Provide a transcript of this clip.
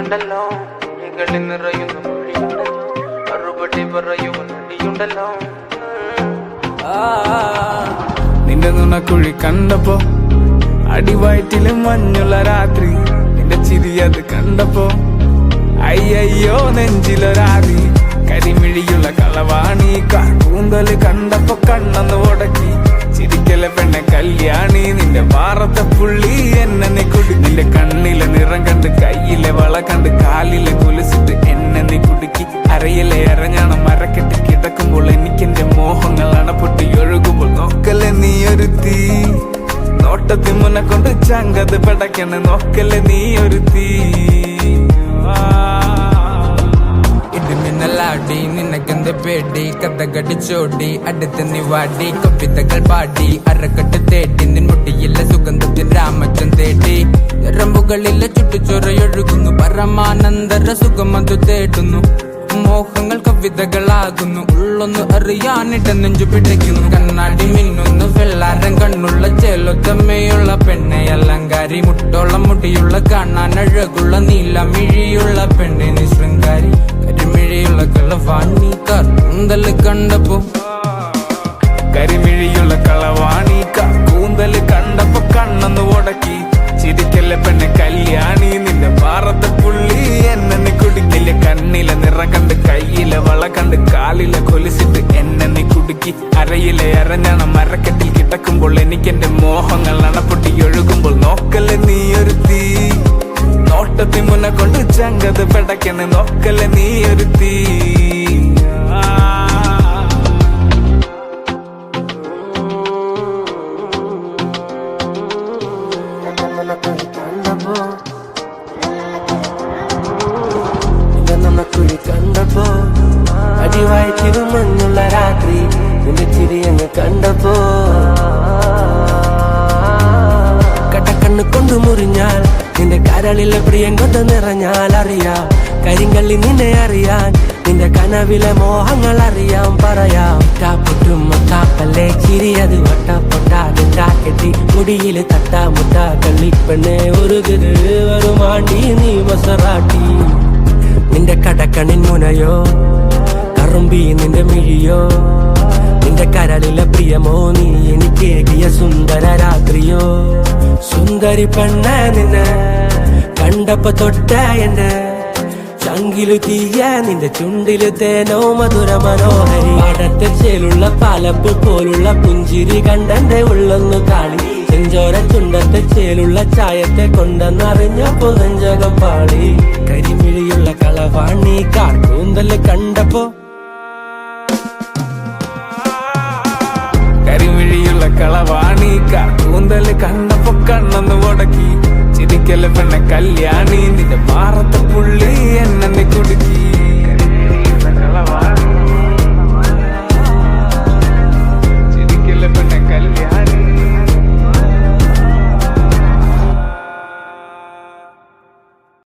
ണ്ടല്ലോ കിളികളിൽ നിറയുന്ന മൊഴിയുണ്ടല്ലോ മറുപടി പറയുണ്ടല്ലോ നിന്റെ നുണക്കുഴി കണ്ടപ്പോ അടിവയറ്റില് മഞ്ഞുള്ള രാത്രി നിന്റെ ചിരി അത് കണ്ടപ്പോ അയ്യോ നെഞ്ചിലൊരാതി കരിമിഴിയുള്ള കളവാണി കൂന്തല് കണ്ടപ്പോ കണ്ണന്ന് ഉടക്കി ചിരിക്കലെ പെണ്ണെ കല്യാണി നിന്റെ മാറത്തെ പുള്ളി എന്നെ നീ കുടി നിന്റെ കണ്ണിലെ നിറം കണ്ട് കയ്യിലെ വള കണ്ട് കാലിലെ കൊലുസിട്ട് എന്നെ നീ കുടുക്കി അരയിലെ അരഞ്ഞാണം മരക്കെട്ടി കിടക്കുമ്പോൾ എനിക്കെന്റെ മോഹങ്ങൾ അണപ്പൊട്ടി ഒഴുകുമ്പോൾ നോക്കല്ലേ നീ ഒരു തീ നോട്ടത്തി മുന്നെ കൊണ്ട് ചങ്കത് പെടക്കണ് നോക്കല്ലേ നീ ഒരു തീ ഇടിമിന്നലാടി നിനക്കെന്ത് പേടി കഥകടിച്ചോടി അടുത്ത് നീ വാടി കവിതകൾ പാടി അരക്കെട്ട് തേടി നിൻ മുട്ടിയിലെ സുഗന്ധത്തിൽ രാമച്ചൻ തേടി ഞരമ്പുകളിലെ ചുട്ടുചൊറയൊഴുകുന്നു പരമാനന്ദര സുഖമതു തേടുന്നു മോഹങ്ങൾ കവിതകളാകുന്നു ഉള്ളൊന്ന് അറിയാനിട നെഞ്ചു പിടിക്കുന്നു കണ്ണാടി മിന്നുന്നു വെള്ളാരം കണ്ണുള്ള ചേലൊത്തമ്മയുള്ള പെണ്ണെ അലങ്കാരി മുട്ടോളം മുടിയുള്ള കാണാൻ അഴകുള്ള നീലമിഴിയുള്ള പെണ്ണെ നീ ശൃംഗാരി കരിമിഴിയുള്ള കളവാണി കൂന്തല് കണ്ടപ്പോ കരിമിഴിയുള്ള കളവാണി കൂന്തല് കണ്ടപ്പോ കണ്ണന്ന് ഉടക്കി ചിരിക്കല്ലേ പെണ്ണെ കല്യാണി നിന്റെ മാറത്തെ പുള്ളി എന്നെ നീ കുടുക്കില്ല കണ്ണിലെ നിറം കണ്ട് കയ്യിലെ വള കണ്ട് കാലിലെ കൊലിച്ചിട്ട് എന്നെ നീ കുടുക്കി അരയിലെ അരഞ്ഞാണം മരക്കെട്ടിൽ കിടക്കുമ്പോൾ എനിക്കെന്റെ മോഹങ്ങൾ അണപ്പൊട്ടി ഒഴുകുമ്പോൾ നോക്കല്ലേ നീ ഒരു തീ നോട്ടത്തി മുന്നെ കൊണ്ട് ചങ്കത് പെടക്കണ് നോക്കല്ലേ നീ ഒരു തീ കുഴി കണ്ടപ്പോ അടിവായിച്ചിരു മഞ്ഞുള്ള രാത്രി നിന്റെ ചിരി അങ്ങ് കണ്ടപ്പോ കടക്കണ്ണ് കൊണ്ടു മുറിഞ്ഞാൽ നിന്റെ കരളിലെ പ്രിയം കൊണ്ട് നിറഞ്ഞാൽ അറിയാം കരിങ്കള്ളി നിന്നെ അറിയാൻ നിന്റെ കനവിലെ മോഹങ്ങൾ അറിയാം പറയാം ടാപ്പൊട്ടും മുട്ടാപ്പല്ലേ ചിരി അത് വട്ടപ്പൊട്ടാകും ചാക്കെട്ടി മുടിയില് തട്ടാമുട്ട കള്ളിപ്പെണ്ണെ ഒരു വരുമാണ്ടി നീ മസറാട്ടി നിന്റെ കടക്കണിൻ മുനയോ കറുമ്പി നിന്റെ മിഴിയോ നിന്റെ കരളിലെ പ്രിയമോ നീ എനിക്കേകിയ സുന്ദര രാത്രിയോ സുന്ദരി പെണ്ണ നിന്നെ കണ്ടപ്പോ തൊട്ട എന്നെ ചങ്കിലു തീയ നിന്റെ ചുണ്ടില് തേനോ മധുര മനോഹരി പാടത്തെ ചേലുള്ള പാലപ്പ് പോലുള്ള പുഞ്ചിരി കണ്ടെന്റെ ഉള്ളൊന്നു കാളി ചെഞ്ചോര ചുണ്ടത്തെ ചേലുള്ള ചായത്തെ കൊണ്ടെന്നറിഞ്ഞപ്പോ നെഞ്ചകം പാടി കരിമിഴിയുള്ള കളവാണി കൂന്തല് കണ്ടപ്പോ കരിമിഴിയുള്ള കളവാണി കൂന്തല് കണ്ടപ്പോ കണ്ണന്ന് ഉടക്കി ചിരിക്കല് പെണ്ണെ കല്യാണി നിന്റെ മാറത്തെ പുള്ളി എന്നെ നീ